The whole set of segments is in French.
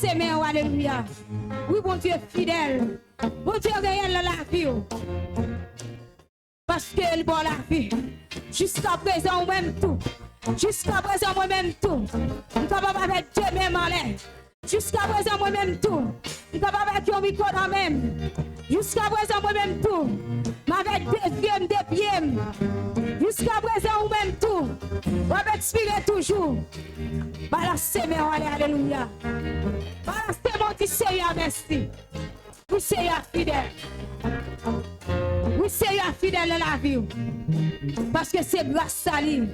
s'aimer, alléluia. Oui, bon Dieu fidèle. Bon Dieu réel dans la vie. Parce qu'il bon la vie. Jusqu'à présent, même tout. Jusqu'à présent, moi-même tout. Je suis capable avec Dieu même en l'air. Jusqu'à présent, moi-même tout. Je suis capable avec un micro dans même. Jusqu'à présent, moi-même tout. Avec des pieds. Jusqu'à présent, moi-même tout. On va expirer toujours. Balancez, mais alléluia. Balancez, mon petit Seigneur, merci. Oui, Seigneur fidèle. Oui, Seigneur fidèle dans la vie. Parce que c'est grâce à lui.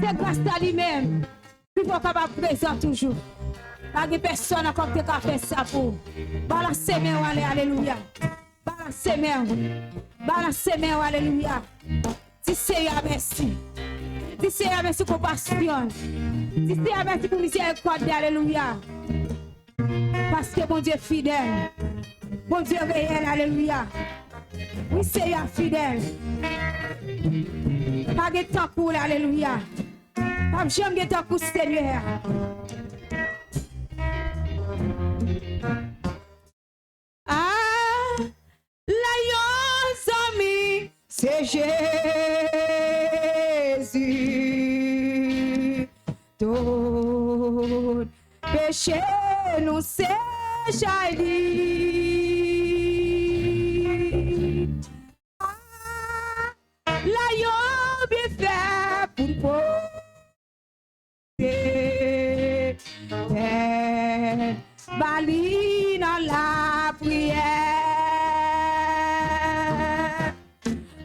C'est grâce à lui-même. Qu'il faut capable présent toujours. Pas de personne encore qui a fait ça pour. Balancez main, alléluia. Balancez main. Balancez main, alléluia. Dis Seigneur merci. Dis Seigneur merci pour passion. Dis Seigneur merci pour miséricorde, alléluia. Parce que mon Dieu est fidèle. Mon Dieu réel, alléluia. Oui, Seigneur fidèle. Pas de temps pour alléluia. Pas jamais de temps pour Seigneur. Ah, la ami, c'est Jésus. Tout péché nous séjaillit. La yon bien fait pour porter bali dans la prière.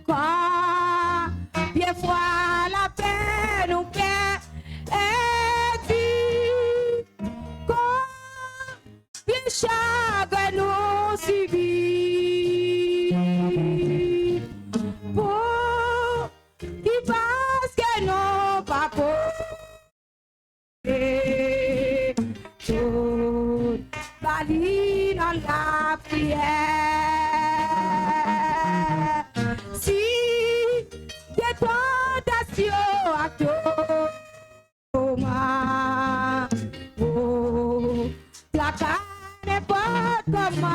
Quand bien fois la paix nous perd et dit, quand bien chagrin nous subit. Pour qui parce que non pas pour tout bali dans la prière. Si des tentations à toi, oh, la carne n'est pas comment.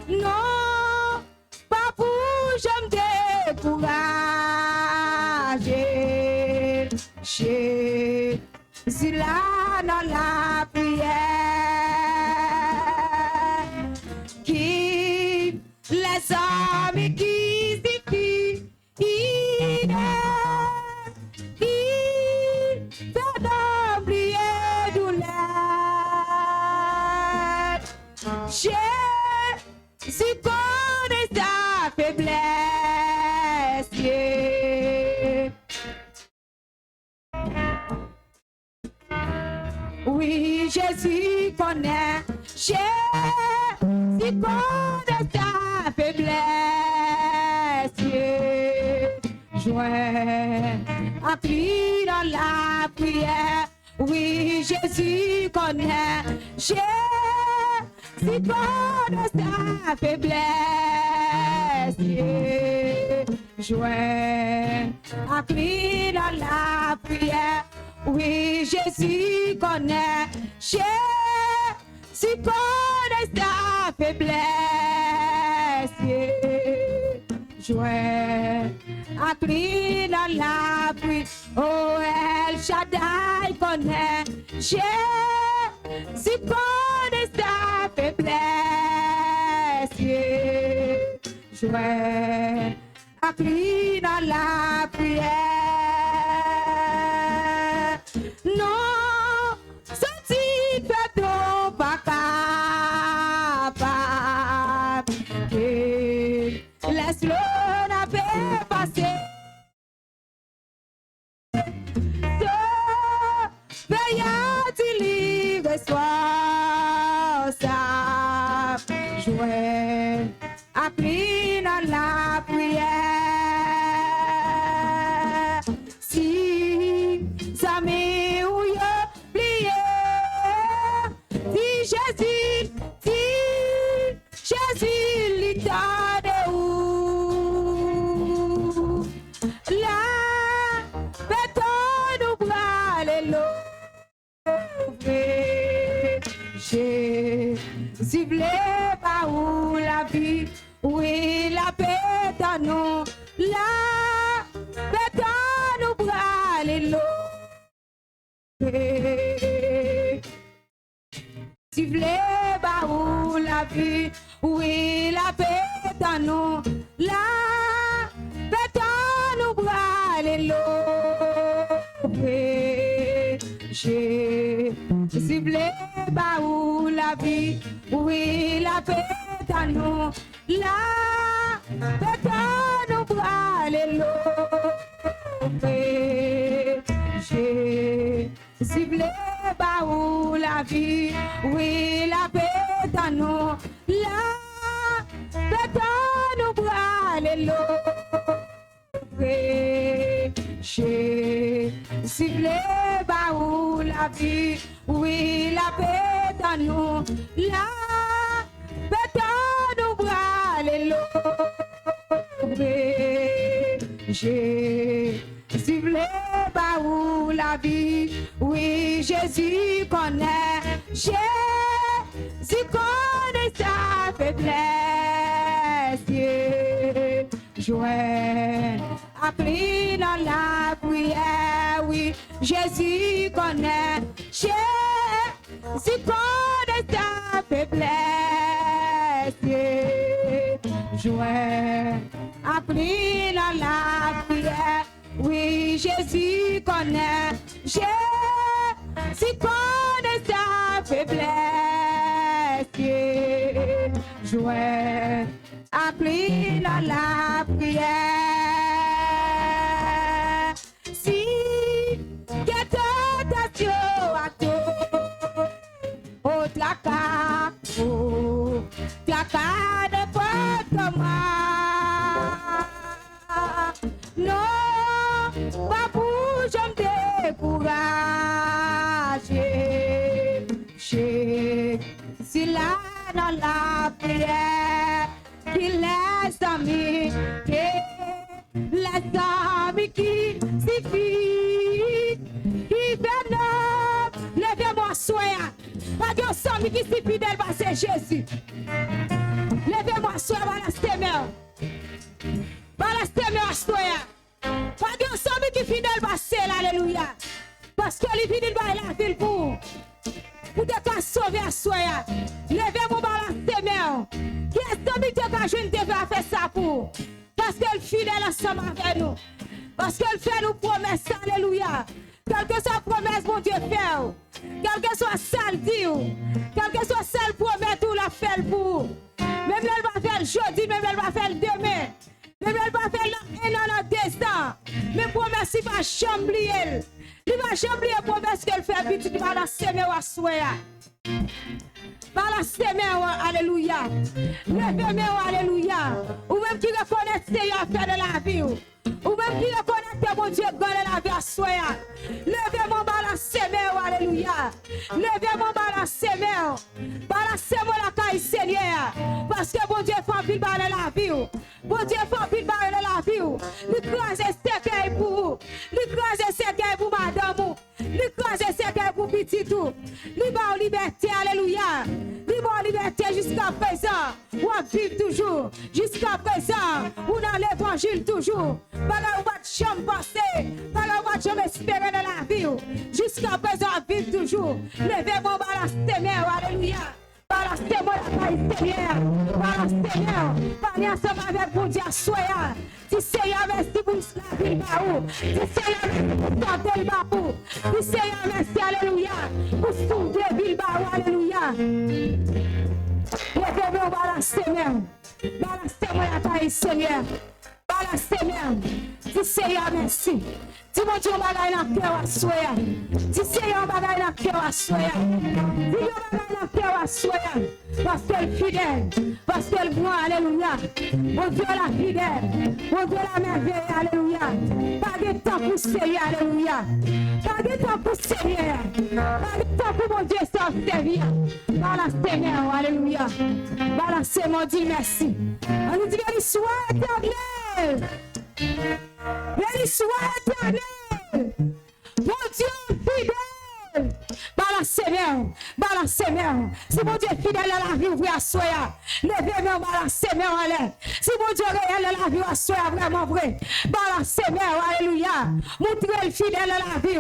Non, pas pour je me décourager. Jésus là dans la prière. Qui les hommes qui s'y fient, qui fait d'oublier douleur. Jésus connaît sa faiblesse. Yeah. Oui, Jésus connaît. Jésus connaît sa faiblesse. Yeah. Joint appris dans la prière. Oui, Jésus connaît. Jésus connaît sa faiblesse. Yeah. Joint appris dans la prière. Oui, Jésus connaît. Jésus connaît sa faiblesse. Yeah. Joint appris dans la prière. Oh, El Shaddai connaît. Jésus connaît sa faiblesse. Yeah. Joint appris dans la prière. Non, senti fait ton pas capable. Laisse-le n'avoir passé. Veillant-il responsable. Jouer appris dans la prière. Si ça m'est ou y'a plié, si Jésus l'état de où la béton nous bras les lots. Si vle pa ou la vie, oui la paix dans nous, la paix dans nous bras les lots. Si vle pa ou la vie, oui la paix dans nous, la paix dans nous bras les lots. Si vle pa ou la vie, oui la paix dans nous, la paix dans nous bras les lots. Si vle pa ou la vie, oui la paix dans nous, la paix dans nous bras les lots. Si vle pa ou la vie, oui la paix dans nous, la paix dans nous bras les lots. Si vle pa ou la vie, oui Jésus connaît, Jésus connaît sa faiblesse. Joël appris dans la prière, oui Jésus connaît, Jésus connaît ta faiblesse. Joël appris dans la prière, oui Jésus connaît, Jésus connaît ta faiblesse. Joël appris dans la prière. Si que tentation à tout, oh tlaka ne peut comment. Non, pas pour je me décourager. Si là dans la prière, qu'il laisse amis, les amis qui suffit, qui viennent, levez-moi soya. Pas de amis qui suffit fidèle, c'est Jésus. Levez-moi soya, balance tes mains, soya. Pas de amis qui fidèle, c'est alléluia. Parce que les fidèles, la ville pour te sauver à soya. Levez-moi, balance tes mains. Qui est celui qui a joué faire ça pour? Parce qu'elle est fidèle ensemble avec nous. Parce qu'elle fait nous promesses, alléluia. Quelle que soit la promesse, mon Dieu fait. Quelle que soit celle dit, quelle que soit celle promesse, tout la fait pour. Même elle va faire jeudi, même elle va faire demain. Même elle va faire un an en 2 ans. Mais promesse, il va chambrer. Il va chambrer la promesse qu'elle fait, puis tu vas la semer ou à souhait. Balance tes mains, alléluia. Levez-moi, alléluia. Ou même qui reconnaît ce qu'il a fait de la vie. Ou même qui reconnaît que mon Dieu gagne la vie à soi. Levez-moi, balance tes mains, alléluia. Levez-moi, balance tes mains. Balancez-moi la caille, Seigneur. Parce que mon Dieu fait pile balle la vie. Mon Dieu fait pile balle la vie. L'écraser ce qu'il pour vous. L'écraser ce qu'il pour madame. L'écraser ce qu'il pour petit tout. Libre liberté, alléluia. Libre liberté jusqu'à présent. Ou à vivre toujours. Jusqu'à présent. Ou dans l'évangile toujours. Pas ou pas de chambre passée. Pas ou pas de chambre espérer dans la vie. Jusqu'à présent, à vivre toujours. Levez-moi, balance tes mains, alléluia. Balance-moi la paille, Seigneur. Balance-moi. Parlez ensemble avec vous, Dieu, soyez. Si Seigneur, merci pour la vie, Baou. Si Seigneur, merci pour santé, Baou. Si Seigneur, merci, alléluia. Pour soulever, Bilbao, alléluia. Levez-moi, balance-moi. Balance-moi la paille, Seigneur. Balance-moi. Si Seigneur, merci. Dis mon Dieu, bagaille dans le cœur à soya. Dis Seigneur, bagaille dans le cœur à soya. Dis bagaille dans le cœur à soya. Parce qu'elle est fidèle. Parce qu'elle est grand, alléluia. Mon Dieu, la fidèle. Mon Dieu, la merveille, alléluia. Pas de temps pour Seigneur, alléluia. Pas de temps pour Seigneur. Pas de temps pour mon Dieu, sans servir. Balance Seigneur, alléluia. Balance, mon Dieu, merci. On nous dit, béni soit éternel. Béni soit éternel. Mon Dieu fidèle. Balance balancez main. Si mon Dieu est fidèle à la vie, vous assoyez. Levez main, balancez main en l'air. Si mon Dieu est réel à la vie, assoyez vraiment vrai. Balancez main, alléluia. Montrez le fidèle à la vie.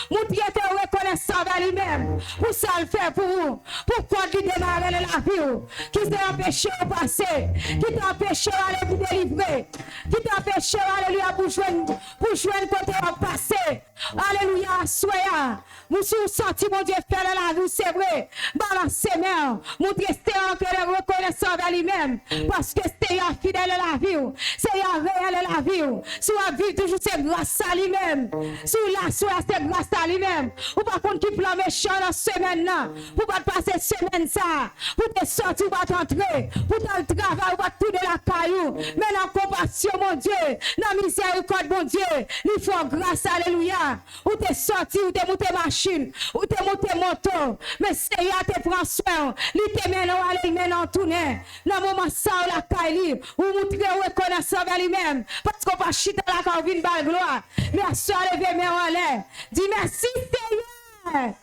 Montrez que reconnaissant vers lui-même. Pour ça le faire pour vous. Pourquoi il démarre la vie? Qui t'a empêché au passé? Qui t'a empêché à vous délivrer? Qui t'a empêché, alléluia, pour jouer côté au passé? Alléluia, soyez. Vous sentez mon Dieu faire la vie, c'est vrai. Balancez main. Montrez que c'est reconnaissant vers lui-même. Parce que c'est fidèle à la vie. C'est réel à la vie. Si on vit toujours, c'est grâce à lui-même. Si la soie, c'est grâce à lui-même. Ou par contre, qui plan méchant dans cette semaine-là. Pour pas passer semaine ça. Pour te sortir, pour t'entrer. Pour te travail, pour tout de la caillou. Mais dans compassion, mon Dieu. Dans miséricorde, mon Dieu. Il faut grâce, alléluia. Ou te sorti, ou te monté machine. Ou te monté moto. Mais Seigneur te prend soin. Il te mène, il mène en tourner. Dans le moment ça, la caillou. Ou montrer reconnaissant vers lui-même. Parce qu'on va chiter la carvine par gloire. Merci, lever mes en l'air. Dis merci, Seigneur.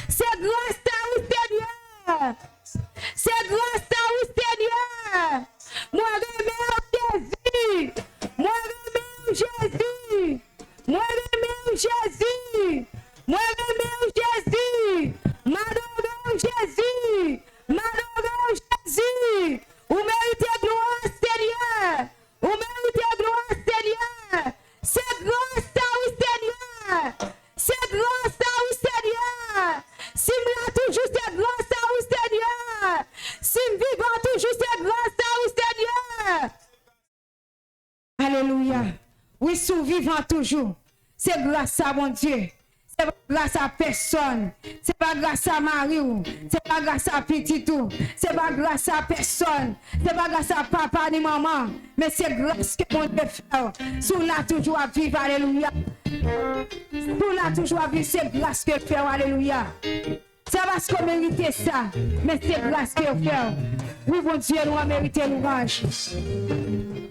C'est grâce à vous, Seigneur. C'est grâce à vous, Seigneur. Moi, remets Jésus. Moi, remets Jésus. Moi, remets Jésus. Moi, remets Jésus. M'adore Jésus. M'adore Jésus. Vous méritez gloire, Seigneur. Vous méritez gloire, Seigneur. C'est grâce à vous, Seigneur. C'est grâce à vous, Seigneur. Si me toujours, c'est grâce à vous, Seigneur. Si me vivant toujours, c'est grâce à vous, Seigneur. Alléluia. Oui, survivant toujours. C'est grâce à mon Dieu. C'est pas grâce à personne. C'est pas grâce à Marie. C'est pas grâce à petit tout. C'est pas grâce à personne. C'est pas grâce à papa ni maman. Mais c'est grâce que mon Dieu fait. Sous là toujours à vivre. Alléluia. Sous là toujours à vivre. C'est grâce que fait. Alléluia. C'est parce qu'on mérite ça. Mais c'est grâce que fait. Oui, mon Dieu, nous avons mérité louange.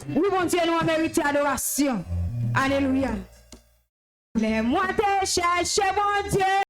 Oui, mon Dieu, nous avons mérité adoration. Alléluia. Les mois te chercher, mon Dieu.